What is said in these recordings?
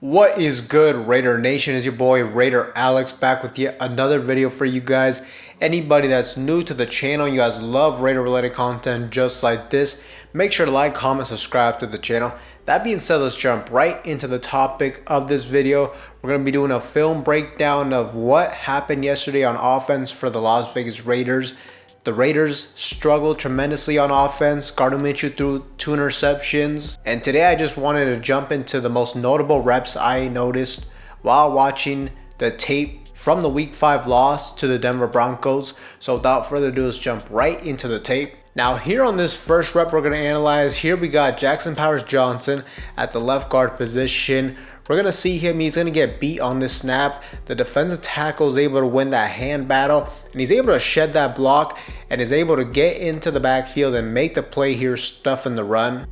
What is good, Raider Nation? Is your boy Raider Alex back with yet another video for you guys. Anybody that's new to the channel, you guys love Raider related content just like this, make sure to like, comment, subscribe to the channel. That being said, let's jump right into the topic of this video. We're going to be doing a film breakdown of what happened yesterday on offense for the Las Vegas Raiders. The Raiders struggled tremendously on offense. Gardner Minshew threw 2 interceptions. And today I just wanted to jump into the most notable reps I noticed while watching the tape from the Week 5 loss to the Denver Broncos. So without further ado, let's jump right into the tape. Now here on this first rep we're going to analyze, here we got Jackson Powers-Johnson at the left guard position. We're going to see him, he's going to get beat on this snap. The defensive tackle is able to win that hand battle, and he's able to shed that block and is able to get into the backfield and make the play here, stuffing the run.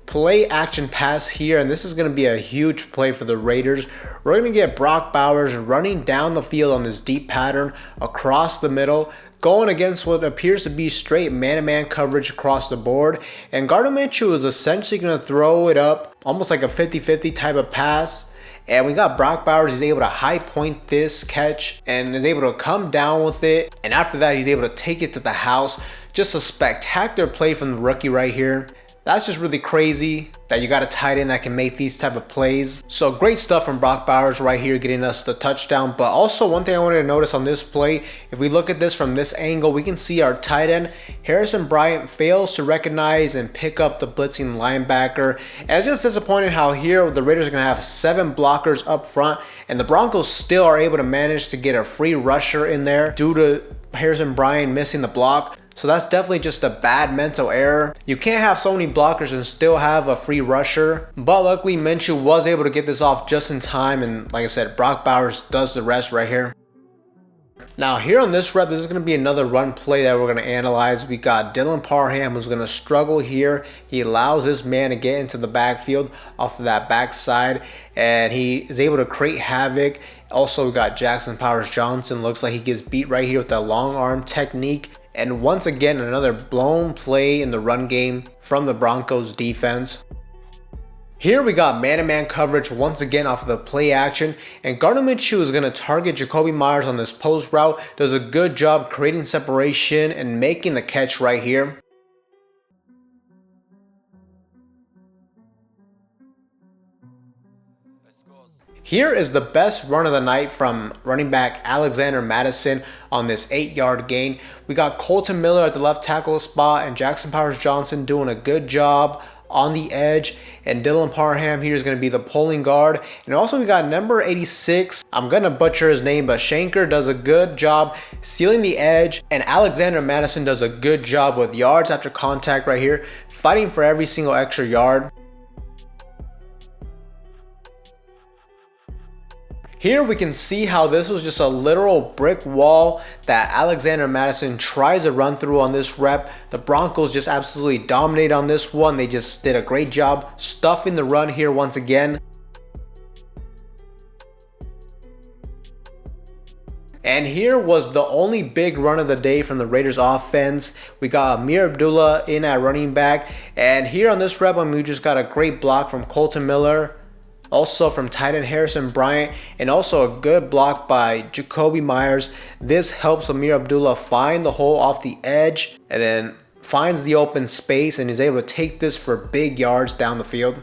Play action pass here, and this is going to be a huge play for the Raiders. We're going to get Brock Bowers running down the field on this deep pattern across the middle, going against what appears to be straight man-to-man coverage across the board. And Gardner Minshew is essentially going to throw it up almost like a 50-50 type of pass. And we got Brock Bowers, he's able to high point this catch and is able to come down with it. And after that, he's able to take it to the house. Just a spectacular play from the rookie right here. That's just really crazy that you got a tight end that can make these type of plays. So great stuff from Brock Bowers right here, getting us the touchdown. But also one thing I wanted to notice on this play, if we look at this from this angle, we can see our tight end, Harrison Bryant, fails to recognize and pick up the blitzing linebacker. And it's just disappointing how here the Raiders are going to have 7 blockers up front, and the Broncos still are able to manage to get a free rusher in there due to Harrison Bryant missing the block. So that's definitely just a bad mental error. You can't have so many blockers and still have a free rusher. But luckily, Minshew was able to get this off just in time. And like I said, Brock Bowers does the rest right here. Now here on this rep, this is going to be another run play that we're going to analyze. We got Dylan Parham, who's going to struggle here. He allows this man to get into the backfield off of that backside, and he is able to create havoc. Also, we got Jackson Powers-Johnson. Looks like he gets beat right here with that long arm technique. And once again, another blown play in the run game from the Broncos defense. Here we got man-to-man coverage once again off of the play action, and Gardner Minshew is going to target Jakobi Meyers on this post route. Does a good job creating separation and making the catch right here. Here is the best run of the night from running back Alexander Mattison on this 8-yard gain. We got Colton Miller at the left tackle spot and Jackson Powers-Johnson doing a good job on the edge. And Dylan Parham here is going to be the pulling guard. And also we got number 86. I'm going to butcher his name, but Shanker does a good job sealing the edge. And Alexander Mattison does a good job with yards after contact right here, fighting for every single extra yard. Here we can see how this was just a literal brick wall that Alexander Mattison tries to run through on this rep. The Broncos just absolutely dominate on this one. They just did a great job stuffing the run here once again. And here was the only big run of the day from the Raiders offense. We got Amir Abdullah in at running back. And here on this rep, we just got a great block from Colton Miller. Also from tight end Harrison Bryant, and also a good block by Jakobi Meyers. This helps Amir Abdullah find the hole off the edge and then finds the open space and is able to take this for big yards down the field.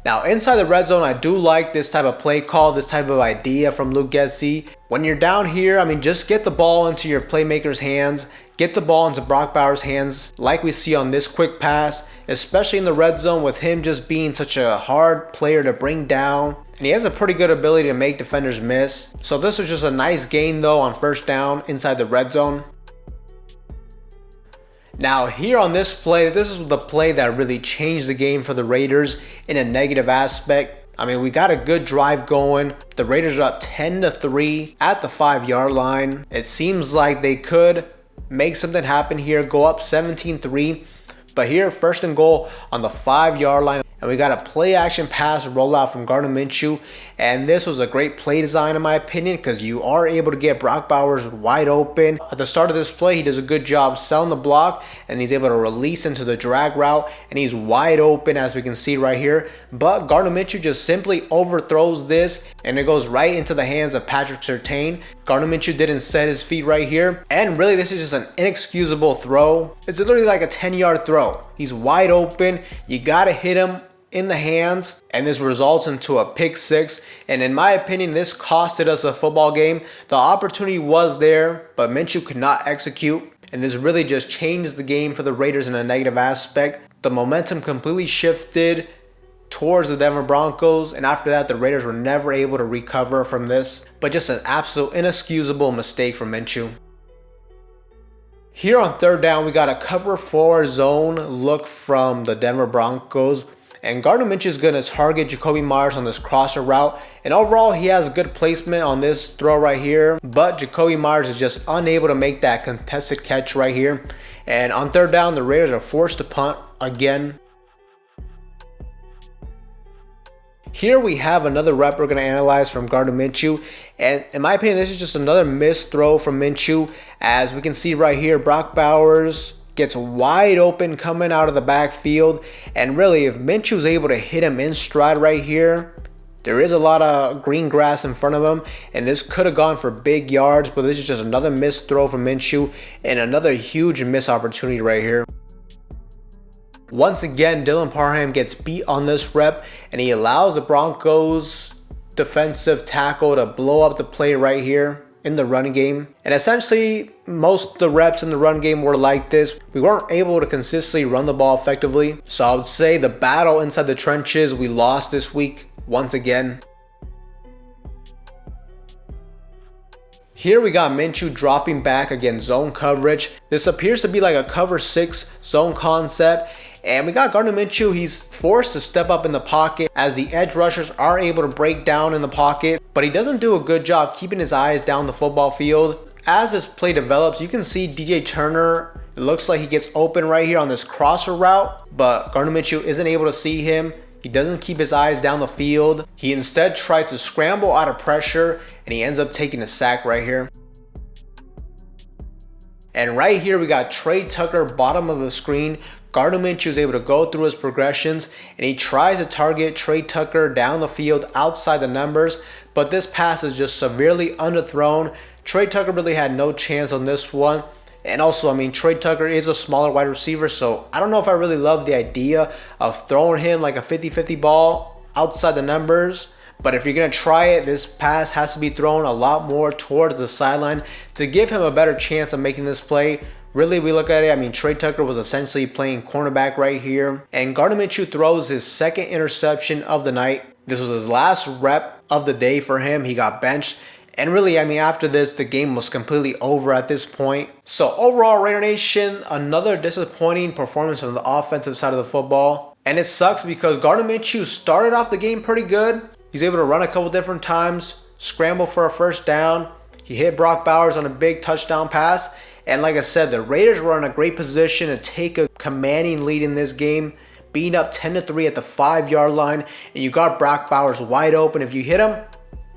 Now inside the red zone, I do like this type of play call, this type of idea from Luke Getsy. When you're down here, just get the ball into your playmaker's hands. Get the ball into Brock Bowers' hands like we see on this quick pass, especially in the red zone with him just being such a hard player to bring down. And he has a pretty good ability to make defenders miss. So this was just a nice gain though on first down inside the red zone. Now here on this play, this is the play that really changed the game for the Raiders in a negative aspect. We got a good drive going. The Raiders are up 10-3 at the 5-yard line. It seems like they could make something happen here, go up 17-3. But here, first and goal on the 5-yard line. and we got a play action pass rollout from Gardner Minshew. And this was a great play design in my opinion, because you are able to get Brock Bowers wide open. At the start of this play, he does a good job selling the block, and he's able to release into the drag route, and he's wide open as we can see right here. But Gardner Minshew just simply overthrows this, and it goes right into the hands of Patrick Surtain. Gardner Minshew didn't set his feet right here, and really this is just an inexcusable throw. It's literally like a 10-yard throw. He's wide open, you gotta hit him in the hands, and this results into a pick six. And in my opinion, this costed us a football game. The opportunity was there, but Minshew could not execute, and this really just changed the game for the Raiders in a negative aspect. The momentum completely shifted towards the Denver Broncos, and after that the Raiders were never able to recover from this. But just an absolute inexcusable mistake from Minshew. Here on third down, we got a cover 4 zone look from the Denver Broncos, and Gardner Minshew is going to target Jacoby Myers on this crosser route, and overall he has good placement on this throw right here, but Jacoby Myers is just unable to make that contested catch right here. And on third down, the Raiders are forced to punt again. Here we have another rep we're going to analyze from Gardner Minshew, and in my opinion this is just another missed throw from Minshew. As we can see right here, Brock Bowers gets wide open coming out of the backfield, and really if Minshew is able to hit him in stride right here, there is a lot of green grass in front of him, and this could have gone for big yards, but this is just another missed throw from Minshew and another huge missed opportunity right here. Once again, Dylan Parham gets beat on this rep, and he allows the Broncos defensive tackle to blow up the play right here in the run game. And essentially most of the reps in the run game were like this. We weren't able to consistently run the ball effectively, so I would say the battle inside the trenches we lost this week once again. Here we got Minshew dropping back against zone coverage. This appears to be like a cover 6 zone concept, and we got Gardner Minshew. He's forced to step up in the pocket as the edge rushers are able to break down in the pocket, but he doesn't do a good job keeping his eyes down the football field. As this play develops, you can see DJ Turner, it looks like he gets open right here on this crosser route, but Gardner Minshew isn't able to see him. He doesn't keep his eyes down the field. He instead tries to scramble out of pressure, and he ends up taking a sack right here. And right here we got Trey Tucker, bottom of the screen. Gardner Minshew is able to go through his progressions, and he tries to target Trey Tucker down the field outside the numbers, but this pass is just severely underthrown. Trey Tucker really had no chance on this one. And also, I mean, Trey Tucker is a smaller wide receiver, so I don't know if I really love the idea of throwing him like a 50-50 ball outside the numbers. But if you're going to try it, this pass has to be thrown a lot more towards the sideline to give him a better chance of making this play. Really, we look at it, I mean, Trey Tucker was essentially playing cornerback right here. And Gardner Minshew throws his second interception of the night. This was his last rep of the day for him. He got benched. And really, I mean, after this, the game was completely over at this point. So overall, Raider Nation, another disappointing performance from the offensive side of the football. And it sucks because Gardner Minshew started off the game pretty good. He's able to run a couple different times, scramble for a first down. He hit Brock Bowers on a big touchdown pass. And like I said, the Raiders were in a great position to take a commanding lead in this game, being up 10-3 at the 5-yard line. And you got Brock Bowers wide open. If you hit him,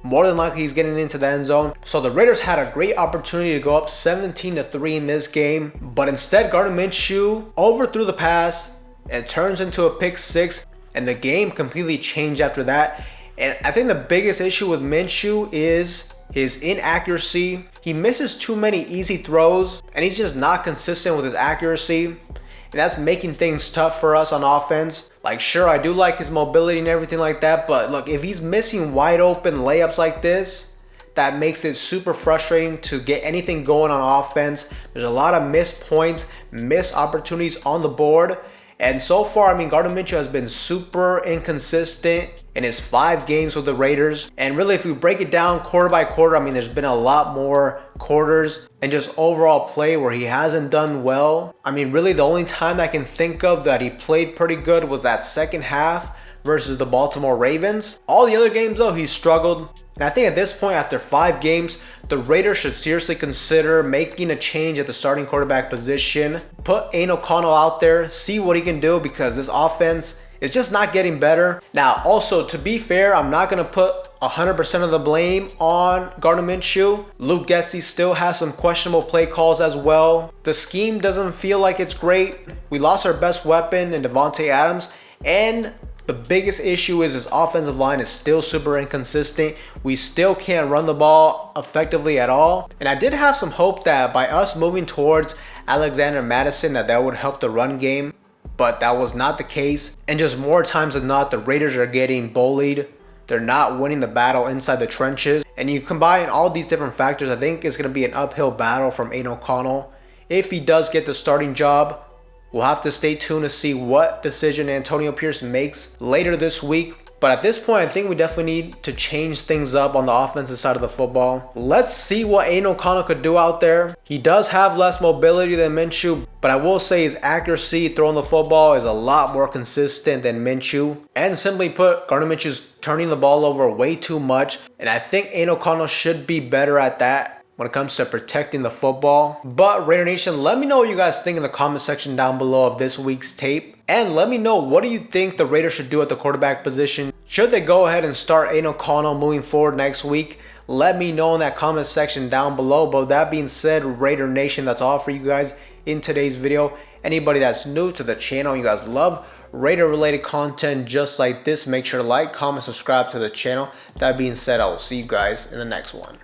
more than likely he's getting into the end zone. So the Raiders had a great opportunity to go up 17-3 in this game, but instead Gardner Minshew overthrew the pass. It turns into a pick six, and the game completely changed after that. And I think the biggest issue with Minshew is his inaccuracy. He misses too many easy throws, and he's just not consistent with his accuracy. And that's making things tough for us on offense. Like, sure, I do like his mobility and everything like that, but look, if he's missing wide open layups like this, that makes it super frustrating to get anything going on offense. There's a lot of missed points, missed opportunities on the board. And so far, I mean, Gardner Minshew has been super inconsistent in his 5 games with the Raiders. And really, if we break it down quarter by quarter, I mean, there's been a lot more quarters and just overall play where he hasn't done well. I mean, really, the only time I can think of that he played pretty good was that second half versus the Baltimore Ravens. All the other games, though, he struggled. And I think at this point, after 5 games, the Raiders should seriously consider making a change at the starting quarterback position. Put Aiden O'Connell out there, see what he can do, because this offense is just not getting better. Now, also, to be fair, I'm not going to put 100% of the blame on Gardner Minshew. Luke Getsy still has some questionable play calls as well. The scheme doesn't feel like it's great. We lost our best weapon in Devontae Adams, and the biggest issue is his offensive line is still super inconsistent. We still can't run the ball effectively at all. And I did have some hope that by us moving towards Alexander Madison, that would help the run game, but that was not the case. And just more times than not, the Raiders are getting bullied. They're not winning the battle inside the trenches. And you combine all these different factors, I think it's going to be an uphill battle from Aiden O'Connell. If he does get the starting job, we'll have to stay tuned to see what decision Antonio Pierce makes later this week. But at this point, I think we definitely need to change things up on the offensive side of the football. Let's see what Aiden O'Connell could do out there. He does have less mobility than Minshew, but I will say his accuracy throwing the football is a lot more consistent than Minshew. And simply put, Gardner Minshew's turning the ball over way too much, and I think Aiden O'Connell should be better at that when it comes to protecting the football. But Raider Nation, let me know what you guys think in the comment section down below of this week's tape. And let me know, what do you think the Raiders should do at the quarterback position? Should they go ahead and start Aiden O'Connell moving forward next week? Let me know in that comment section down below. But with that being said, Raider Nation, that's all for you guys in today's video. Anybody that's new to the channel, you guys love Raider related content just like this, make sure to like, comment, subscribe to the channel. That being said, I will see you guys in the next one.